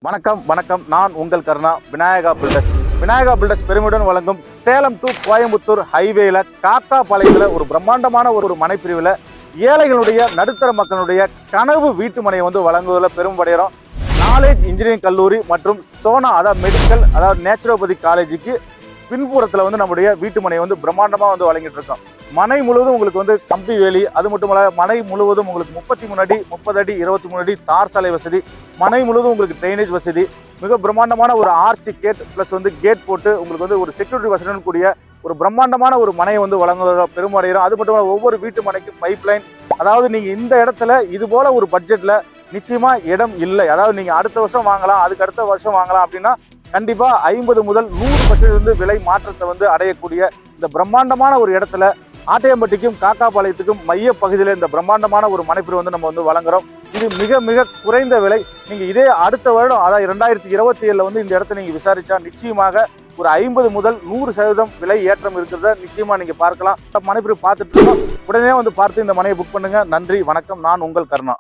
வணக்கம் வணக்கம். நான் உங்கள் கருணா. விநாயகா பில்டர்ஸ் பெருமையுடன் வழங்கும் சேலம் டு கோயம்புத்தூர் ஹைவேல காக்காபாளையத்துல ஒரு பிரம்மாண்டமான ஒரு மனைப்பிரிவில் ஏழைகளுடைய நடுத்தர மக்களுடைய கனவு வீட்டு மனையை வழங்குவதில் பெரும்படைகிறோம். நாலேஜ் இன்ஜினியரிங் கல்லூரி மற்றும் சோனா அதாவது மெடிக்கல் அதாவது நேச்சுரோபதி காலேஜுக்கு பின்புறத்தில் நம்முடைய வீட்டு மனையை பிரம்மாண்டமாக வழங்கிட்டு இருக்கோம். மனை முழுவதும் உங்களுக்கு கம்பி வேலி, அது மட்டும் இல்ல மனை முழுவதும் உங்களுக்கு 33 அடி 30 அடி 23 அடி தார் சாலை வசதி, மனை முழுவதும் உங்களுக்கு ட்ரைனேஜ் வசதி, மிக பிரம்மாண்டமான ஒரு ஆர்ச்சி கேட் பிளஸ் கேட் போட்டு உங்களுக்கு ஒரு செக்யூரிட்டி வசதியுடன் கூடிய ஒரு பிரம்மாண்டமான ஒரு மனையை வழங்குவதில் பெருமடைகிறோம். அது மட்டும் இல்ல ஒவ்வொரு வீட்டு மனைக்கும் பைப் லைன். அதாவது நீங்க இந்த இடத்துல இது போல ஒரு பட்ஜெட்ல நிச்சயமா இடம் இல்லை, அதாவது நீங்க அடுத்த வருஷம் வாங்கலாம், அதுக்கு அடுத்த வருஷம் வாங்கலாம் அப்படின்னா கண்டிப்பா 50 முதல் 100% விலை மாற்றத்தை அடையக்கூடிய இந்த பிரம்மாண்டமான ஒரு இடத்துல ஆட்டையம்பட்டிக்கும் காக்காபாளையத்துக்கும் மைய பகுதியில் இந்த பிரம்மாண்டமான ஒரு மனைப்பிரிவு நம்ம வழங்குறோம். இது மிக மிக குறைந்த விலை. நீங்க இதே அடுத்த வருடம் அதாவது 2027 இந்த இடத்த நீங்க விசாரிச்சா நிச்சயமாக ஒரு 50 முதல் 100% விலை ஏற்றம் இருக்கிறத நிச்சயமா நீங்க பார்க்கலாம். மனைப்பிரிவு பார்த்துட்டு இருக்கோம், உடனே பார்த்து இந்த மனையை புக் பண்ணுங்க. நன்றி, வணக்கம். நான் உங்கள் கருணா.